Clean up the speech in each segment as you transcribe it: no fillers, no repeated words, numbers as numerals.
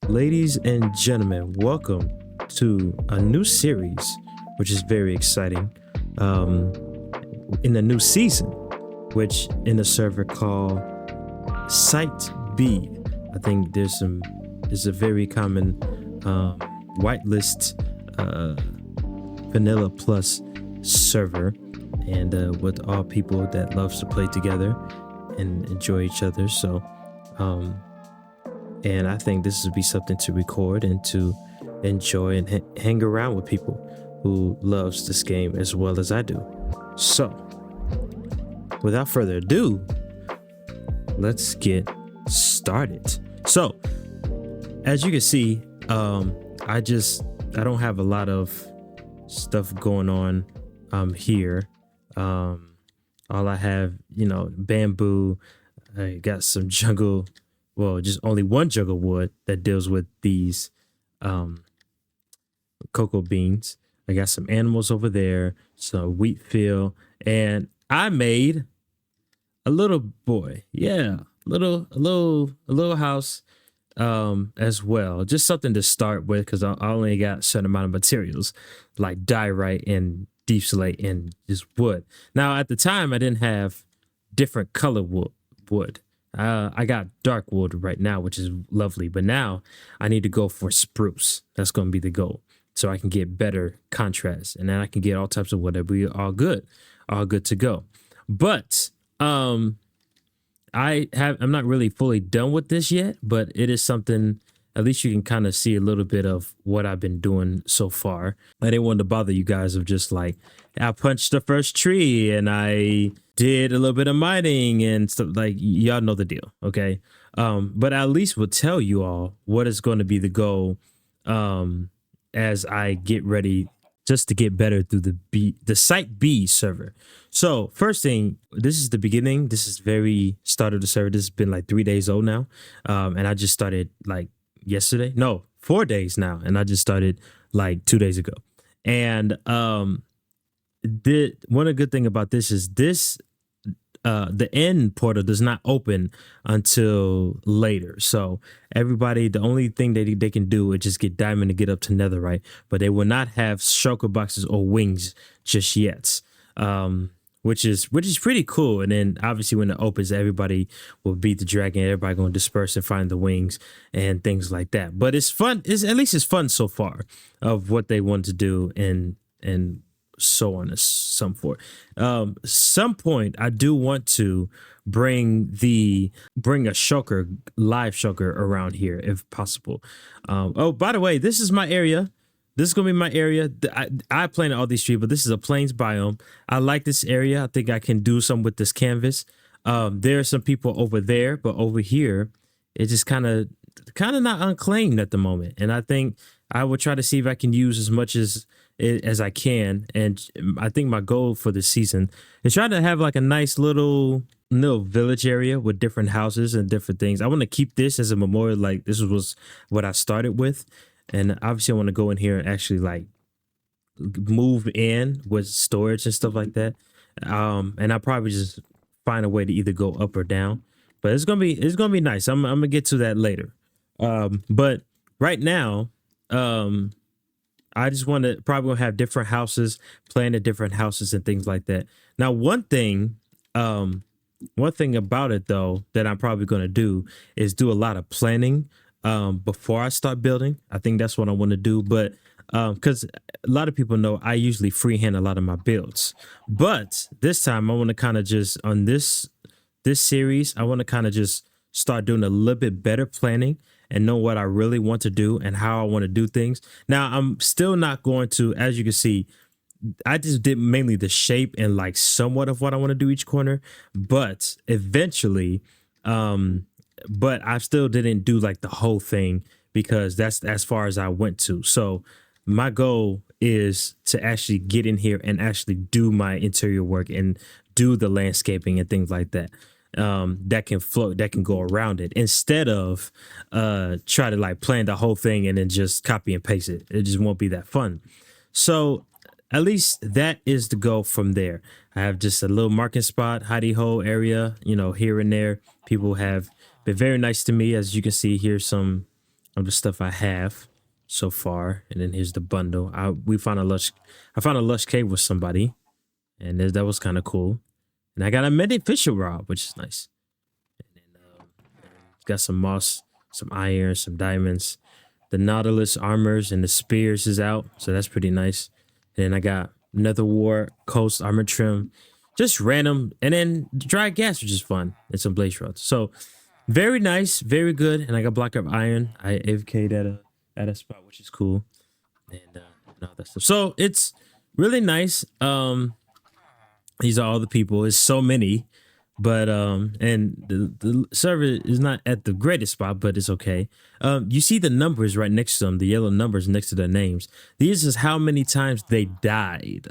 Ladies and gentlemen, welcome to a new series, which is very exciting. In a new season, which in a server called Site B. I think there's a very common whitelist vanilla plus server, and with all people that loves to play together and enjoy each other. So and I think this would be something to record and to enjoy and hang around with people who loves this game as well as I do. So without further ado, let's get started. So as you can see, I don't have a lot of stuff going on here. All I have, bamboo. I got some jungle, well, just only one jungle wood that deals with these cocoa beans. I got some animals over there, some wheat field, and I made a little boy. Yeah, a little house as well. Just something to start with, because I only got a certain amount of materials like diorite and deep slate and just wood. Now at the time I didn't have different color wood. I got dark wood right now, which is lovely, but now I need to go for spruce. That's going to be the goal, so I can get better contrast, and then I can get all types of wood that be all good to go. But I'm not really fully done with this yet, but it is something. At least you can kind of see a little bit of what I've been doing so far. I didn't want to bother you guys of just like, I punched the first tree and I did a little bit of mining and stuff. Like, y'all know the deal, okay? But I at least will tell you all what is going to be the goal as I get ready just to get better through the Site B server. So first thing, this is the beginning. This is very start of the server. This has been like 3 days old now. And I just started like yesterday. No, 4 days now. And I just started like 2 days ago. And one good thing about this is the end portal does not open until later. So everybody, the only thing that they can do is just get diamond to get up to netherite, but they will not have shulker boxes or wings just yet. Which is pretty cool. And then obviously when it opens, everybody will beat the dragon. Everybody going to disperse and find the wings and things like that. But it's fun. At least it's fun so far of what they want to do and so on and some forth. Some point I do want to bring a shulker, live shulker around here if possible. Oh, by the way, this is my area. This is going to be my area. I planted all these trees, but this is a plains biome. I like this area. I think I can do something with this canvas. There are some people over there, but over here, it's just kind of not unclaimed at the moment. And I think I will try to see if I can use as much as I can. And I think my goal for this season is try to have like a nice little village area with different houses and different things. I want to keep this as a memorial. Like, this was what I started with. And obviously I want to go in here and actually like move in with storage and stuff like that. And I'll probably just find a way to either go up or down, but it's going to be nice. I'm going to get to that later. But right now, I just want to probably have different houses, plan at different houses and things like that. Now, one thing about it though, that I'm probably going to do is do a lot of planning before I start building. I think that's what I want to do. But because a lot of people know I usually freehand a lot of my builds, but this time I want to kind of just on this series, I want to kind of just start doing a little bit better planning and know what I really want to do and how I want to do things. Now, I'm still not going to, as you can see, I just did mainly the shape and like somewhat of what I want to do each corner, but eventually, but I still didn't do like the whole thing because that's as far as I went to. So my goal is to actually get in here and actually do my interior work and do the landscaping and things like that. That can float, that can go around it, instead of try to like plan the whole thing and then just copy and paste it. It just won't be that fun. So at least that is the goal from there. I have just a little marking spot, hidey hole area, here and there. People have been very nice to me. As you can see, here's some of the stuff I have so far. And then here's the bundle. I found a lush cave with somebody, and that was kind of cool. And I got a mended fishing rod, which is nice. And then got some moss, some iron, some diamonds. The Nautilus armors and the spears is out, so that's pretty nice. And then I got Nether War, Coast armor trim, just random, and then dry gas, which is fun, and some blaze rods. So very nice, very good. And I got block of iron. I AFK'd at a spot, which is cool, and all that stuff. So it's really nice. These are all the people. It's so many. But and the server is not at the greatest spot, but it's okay. You see the numbers right next to them, the yellow numbers next to their names. These is how many times they died.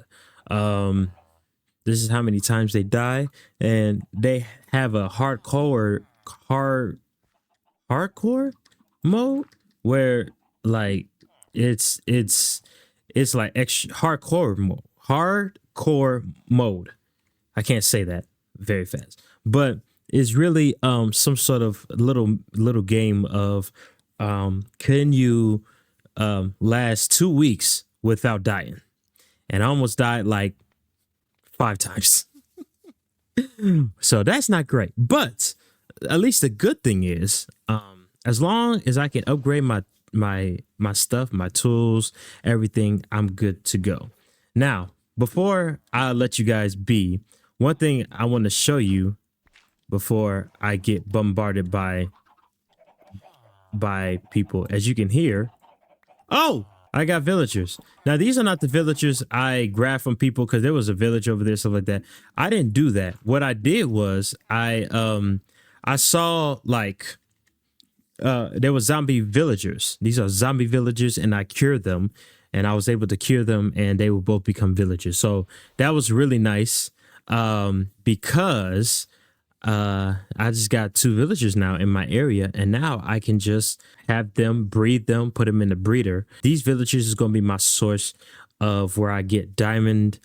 This is how many times they die, and they have a hardcore mode where like it's like extra hardcore mode. I can't say that very fast, but it's really some sort of little game of can you last 2 weeks without dying? And I almost died like 5 times. So that's not great, but at least the good thing is as long as I can upgrade my stuff, my tools, everything, I'm good to go. Now before I let you guys be, one thing I want to show you before I get bombarded by people. As you can hear, oh, I got villagers. Now, these are not the villagers I grabbed from people because there was a village over there, stuff like that. I didn't do that. What I did was I saw like there were zombie villagers. These are zombie villagers, and I cured them, and I was able to cure them, and they will both become villagers. So that was really nice. Because I just got 2 villagers now in my area, and now I can just have them breed them, put them in the breeder. These villagers is going to be my source of where I get diamond,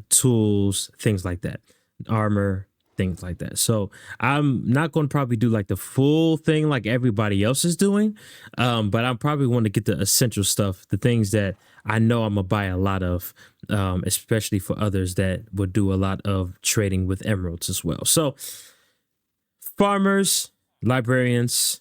tools, things like that, armor, things like that. So I'm not going to probably do like the full thing like everybody else is doing, but I probably want to get the essential stuff, the things that I know I'm gonna buy a lot of, especially for others that would do a lot of trading with emeralds as well. So farmers, librarians,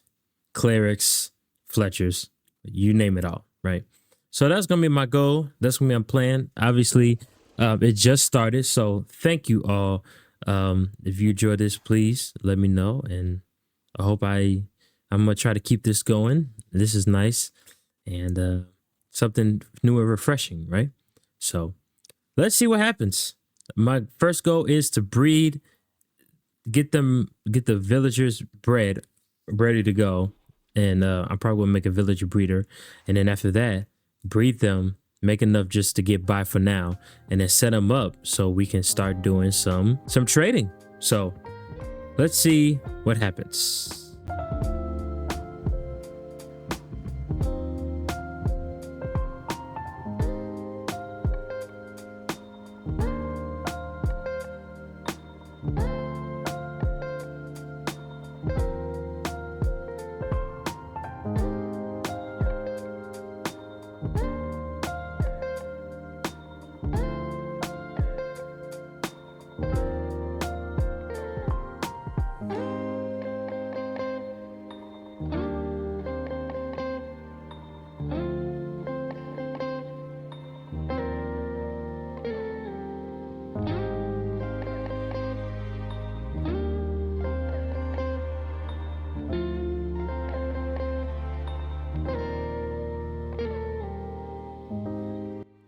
clerics, fletchers, you name it all, right? So that's gonna be my goal. That's gonna be my plan. Obviously, it just started, so thank you all. If you enjoyed this, please let me know, and I hope I'm gonna try to keep this going. This is nice, and something new and refreshing, right? So let's see what happens. My first goal is to breed, get the villagers bred, ready to go, and I'm probably gonna make a villager breeder, and then after that, breed them, make enough just to get by for now, and then set them up so we can start doing some trading. So let's see what happens.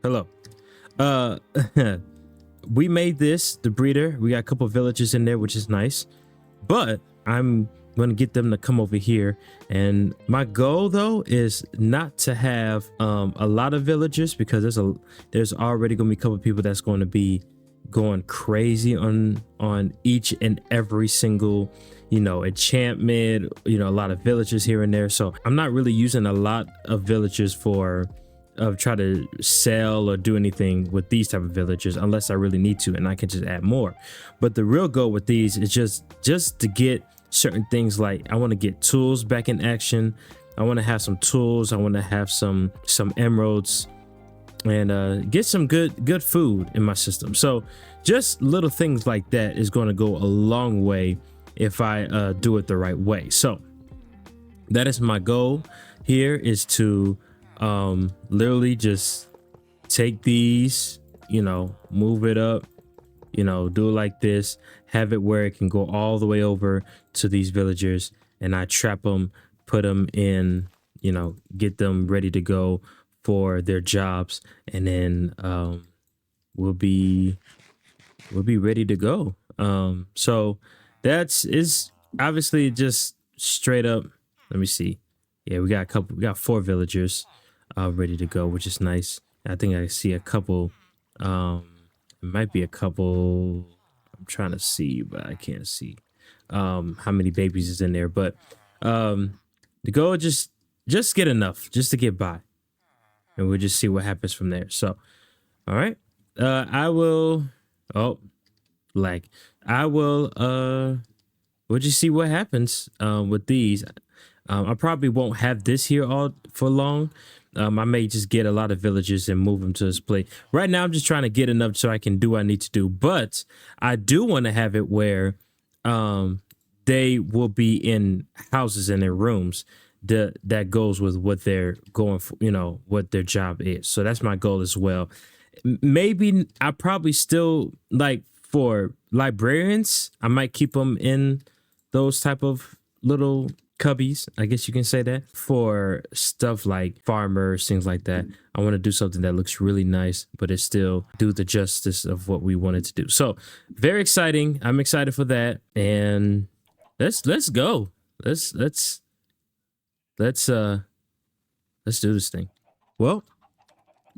Hello. We made this, the breeder. We got a couple villagers in there, which is nice. But I'm going to get them to come over here. And my goal, though, is not to have a lot of villagers, because there's already going to be a couple of people that's going to be going crazy on each and every single, enchantment, a lot of villagers here and there. So I'm not really using a lot of villagers try to sell or do anything with these type of villagers unless I really need to, and I can just add more. But the real goal with these is just to get certain things. Like I want to get tools back in action. I want to have some tools. I want to have some emeralds, and get some good food in my system. So just little things like that is going to go a long way if I do it the right way. So that is my goal here, is to literally just take these, move it up, do it like this, have it where it can go all the way over to these villagers, and I trap them, put them in, get them ready to go for their jobs, and then we'll be ready to go. So that's is obviously just straight up. Let me see. Yeah, we got 4 villagers ready to go, which is nice. I think I see a couple. It might be a couple. I'm trying to see, but I can't see how many babies is in there. But the goal is just get enough, just to get by, and we'll just see what happens from there. So, all right, I will. Oh, I will. We'll just see what happens with these. I probably won't have this here all for long. I may just get a lot of villagers and move them to this place. Right now, I'm just trying to get enough so I can do what I need to do. But I do want to have it where they will be in houses in their rooms. That goes with what they're going for, what their job is. So that's my goal as well. Maybe I probably still, like, for librarians, I might keep them in those type of little cubbies, I guess you can say that. For stuff like farmers, things like that, I want to do something that looks really nice, but it still do the justice of what we wanted to do. So very exciting. I'm excited for that. And let's go. Let's do this thing. Well,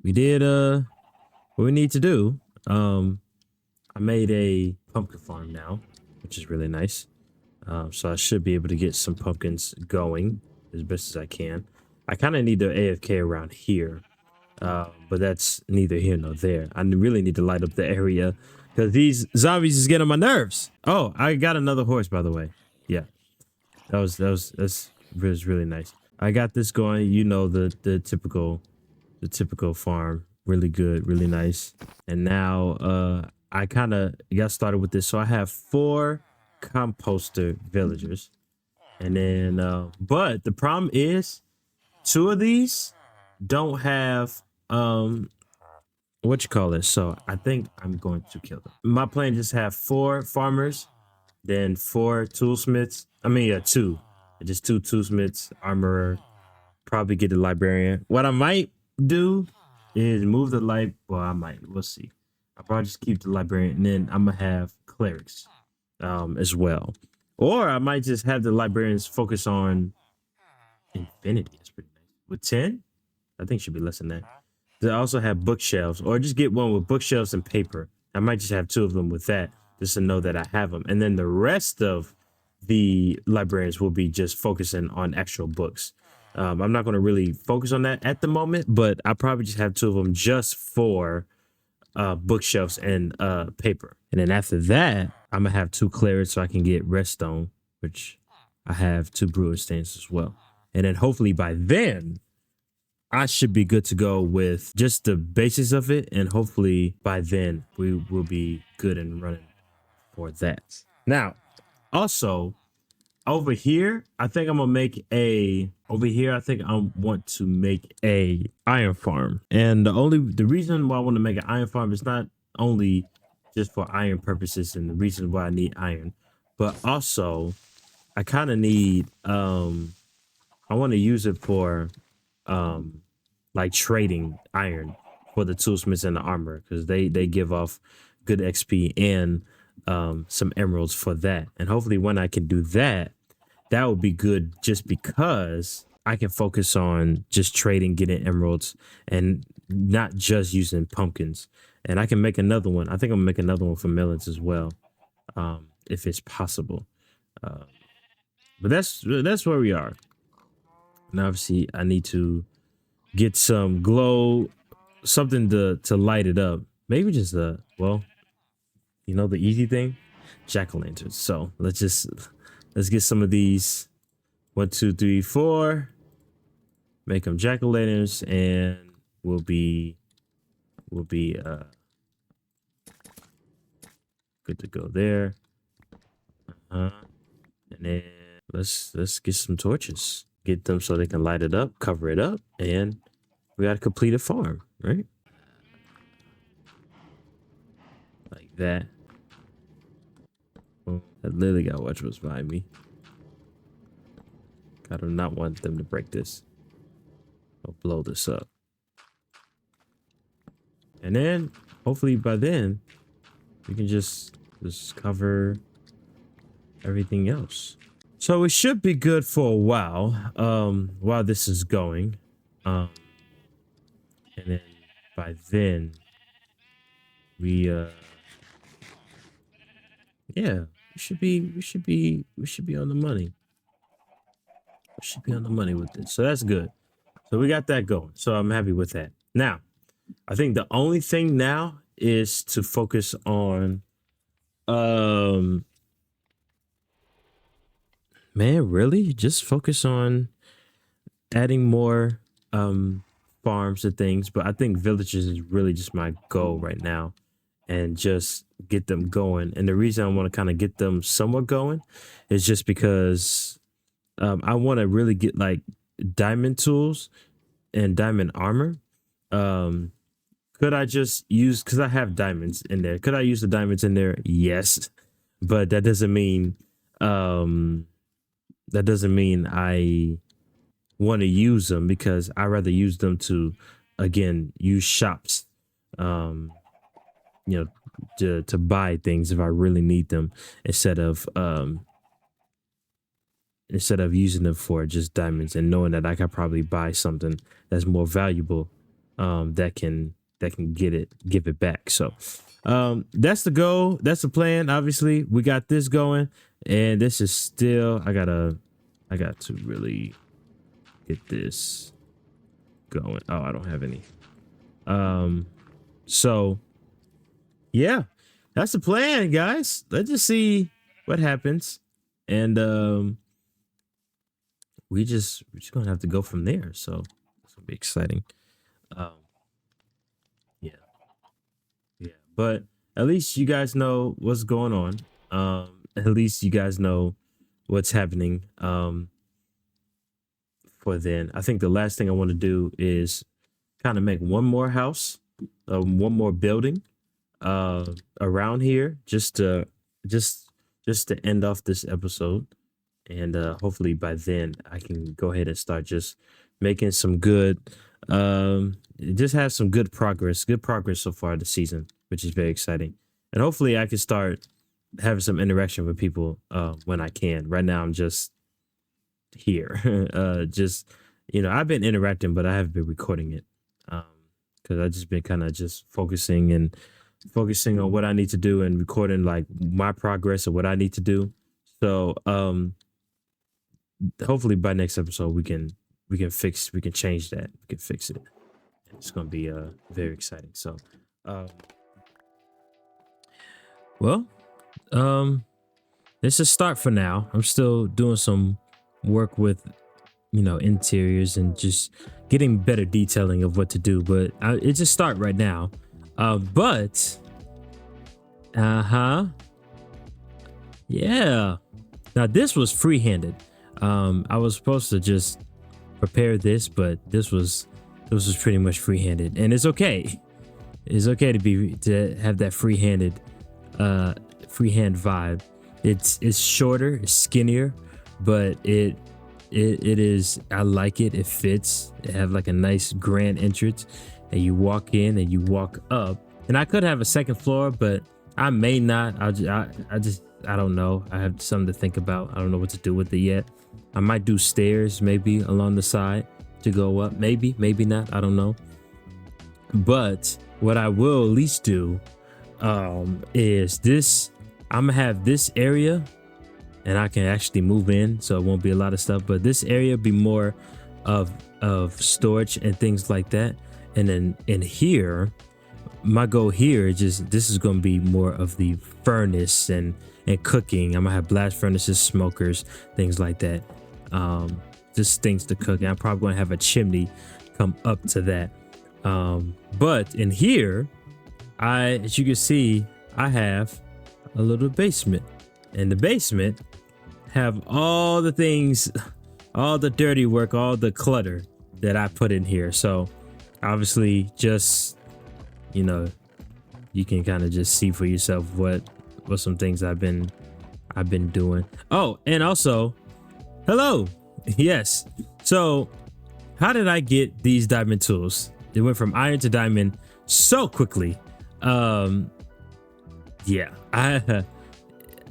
we did what we need to do. I made a pumpkin farm now, which is really nice. So I should be able to get some pumpkins going as best as I can. I kind of need the AFK around here, but that's neither here nor there. I really need to light up the area because these zombies is getting on my nerves. Oh, I got another horse, by the way. Yeah, that's really nice. I got this going. The typical farm. Really good, really nice. And now I kind of got started with this. So I have 4 composter villagers, and then but the problem is 2 of these don't have so I think I'm going to kill them. My plan just have 4 farmers, then 4 toolsmiths. 2, just 2 toolsmiths, armorer, probably get the librarian. What I might do is move the we'll see. I'll probably just keep the librarian, and then I'm gonna have clerics as well. Or I might just have the librarians focus on infinity. That's pretty nice. With 10, I think should be less than that. They also have bookshelves, or just get one with bookshelves and paper. I might just have 2 of them with that, just to know that I have them. And then the rest of the librarians will be just focusing on actual books. I'm not going to really focus on that at the moment, but I'll probably just have 2 of them just for bookshelves and paper. And then after that, I'm gonna have 2 clerics so I can get redstone, which I have 2 brewer stands as well. And then hopefully by then I should be good to go with just the basics of it, and hopefully by then we will be good and running for that. Now, also over here, I think I'm gonna make I want to make a iron farm. And the reason why I want to make an iron farm is not only just for iron purposes and the reason why I need iron, but also I kind of need I want to use it for like trading iron for the toolsmiths and the armor, because they give off good XP and some emeralds for that. And hopefully when I can do that, that would be good, just because I can focus on just trading, getting emeralds, and not just using pumpkins. And I can make another one. I think I'm gonna make another one for melons as well, if it's possible. But that's where we are. And obviously I need to get some glow, something to light it up. Maybe just the easy thing, jack-o'-lanterns. So let's get some of these. 1, 2, 3, 4. make them jack-o'-lanterns, and we'll be good to go there. And then let's get some torches, get them so they can light it up, cover it up, and we got to complete a farm, right? Like that. Oh, I literally got to watch what's behind me. I do not want them to break this. I'll blow this up. And then hopefully by then we can just cover everything else. So it should be good for a while this is going. And then by then we yeah, we should be on the money. We should be on the money with this. So that's good. So we got that going. So I'm happy with that. Now, I think the only thing now is to focus on man, really just focus on adding more farms and things. But I think villages is really just my goal right now, and just get them going. And the reason I want to kind of get them somewhat going is just because I want to really get like diamond tools and diamond armor. Could I just use, because I have diamonds in there, could I use the diamonds in there? Yes, but that doesn't mean I want to use them, because I rather use them to, again, use shops, you know, to buy things if I really need them, instead of using them for just diamonds, and knowing that I could probably buy something that's more valuable, that can give it back. So that's the goal, that's the plan. Obviously we got this going, and this is still, I got to really get this going. Oh, I don't have any. So yeah, that's the plan, guys. Let's just see what happens, and we're just gonna have to go from there. So it's gonna be exciting. Yeah, but at least you guys know what's going on. At least you guys know what's happening. For then, I think the last thing I want to do is kind of make one more house, one more building, around here, just to end off this episode. And hopefully by then I can go ahead and start just making some good, just have some good progress so far this season, which is very exciting. And hopefully I can start having some interaction with people when I can. Right now I'm just here, just, you know, I've been interacting, but I haven't been recording it, because I've just been kind of just focusing on what I need to do, and recording like my progress of what I need to do. So hopefully by next episode we can change that, we can fix it. It's gonna be very exciting. So well, it's a start for now. I'm still doing some work with, you know, interiors and just getting better detailing of what to do, but it's a start right now. But yeah, now this was free-handed. I was supposed to just prepare this, but this was pretty much free-handed, and it's okay. It's okay to have that freehand vibe. It's shorter, it's skinnier, but it is, I like it. It fits. It have like a nice grand entrance, and you walk in and you walk up. And I could have a second floor, but I may not. I don't know. I have something to think about. I don't know what to do with it yet. I might do stairs maybe along the side to go up. Maybe not. I don't know. But what I will at least do is this. I'm gonna have this area, and I can actually move in, so it won't be a lot of stuff. But this area be more of storage and things like that. And then in here, my goal here is just, this is gonna be more of the furnace and cooking. I'm gonna have blast furnaces, smokers, things like that. just things to cook. And I'm probably gonna have a chimney come up to that. But in here, as you can see, I have a little basement. And the basement have all the things, all the dirty work, all the clutter that I put in here. So obviously, just, you know, you can kind of just see for yourself what some things I've been doing. Oh, and also, hello. Yes. So how did I get these diamond tools? They went from iron to diamond so quickly. Yeah,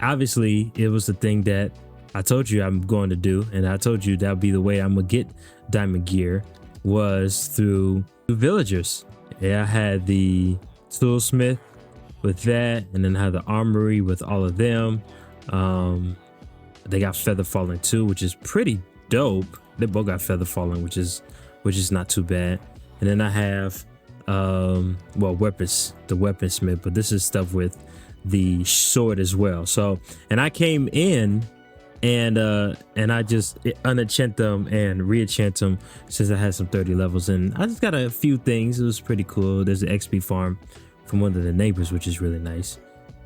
obviously it was the thing that I told you I'm going to do, and I told you that would be the way I'm gonna get diamond gear, was through villagers. Yeah, I had the toolsmith with that, and then I had the armory with all of them. They got feather falling too, which is pretty dope. They both got feather falling, which is not too bad. And then I have well, weapons, the weaponsmith, but this is stuff with the sword as well. So, and I came in and I just unenchant them and re-enchant them since I had some 30 levels, and I just got a few things. It was pretty cool. There's an XP farm from one of the neighbors, which is really nice.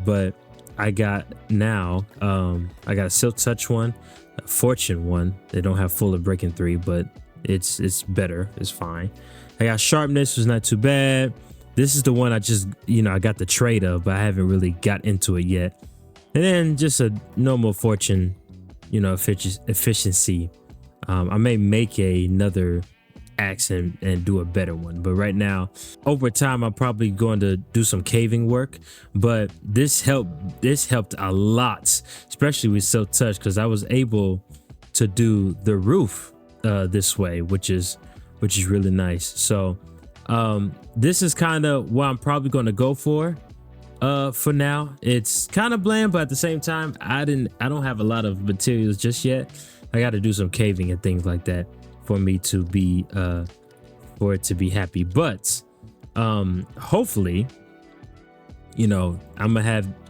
But I got now I got a silk touch one, a fortune one. They don't have full of breaking 3, but it's better. It's fine. I got sharpness, was not too bad. This is the one I just, I got the trade of, but I haven't really got into it yet. And then just a normal fortune, efficiency. I may make another axe and do a better one, but right now, over time, I'm probably going to do some caving work. But this helped a lot, especially with Silk Touch, because I was able to do the roof this way, which is really nice. So this is kind of what I'm probably going to go for now. It's kind of bland, but at the same time, I don't have a lot of materials just yet. I got to do some caving and things like that for me to be for it to be happy. But hopefully, I'm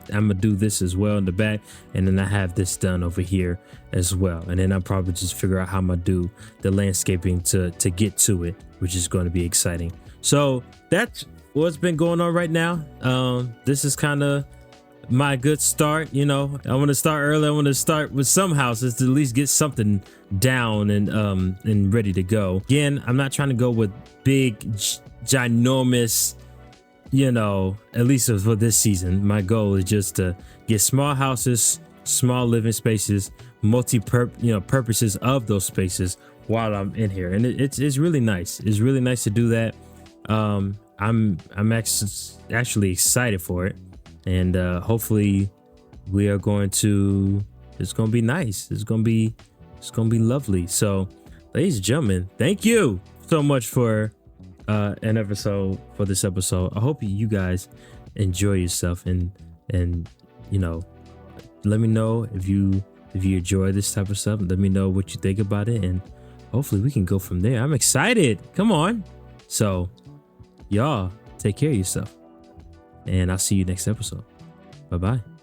gonna do this as well in the back, and then I have this done over here as well, and then I'll probably just figure out how I'm gonna do the landscaping to get to it, which is going to be exciting. So that's what's been going on right now. This is kind of my good start. I want to start early. I want to start with some houses to at least get something down and ready to go. Again, I'm not trying to go with big ginormous, at least for this season. My goal is just to get small houses, small living spaces, purposes of those spaces while I'm in here, and it's really nice. It's really nice to do that. I'm actually excited for it, and hopefully we are going to. It's gonna be nice. It's gonna be lovely. So, ladies and gentlemen, thank you so much for an episode for this episode. I hope you guys enjoy yourself, and let me know if you enjoy this type of stuff. Let me know what you think about it, and hopefully we can go from there. I'm excited. Come on. So y'all take care of yourself, and I'll see you next episode. Bye bye.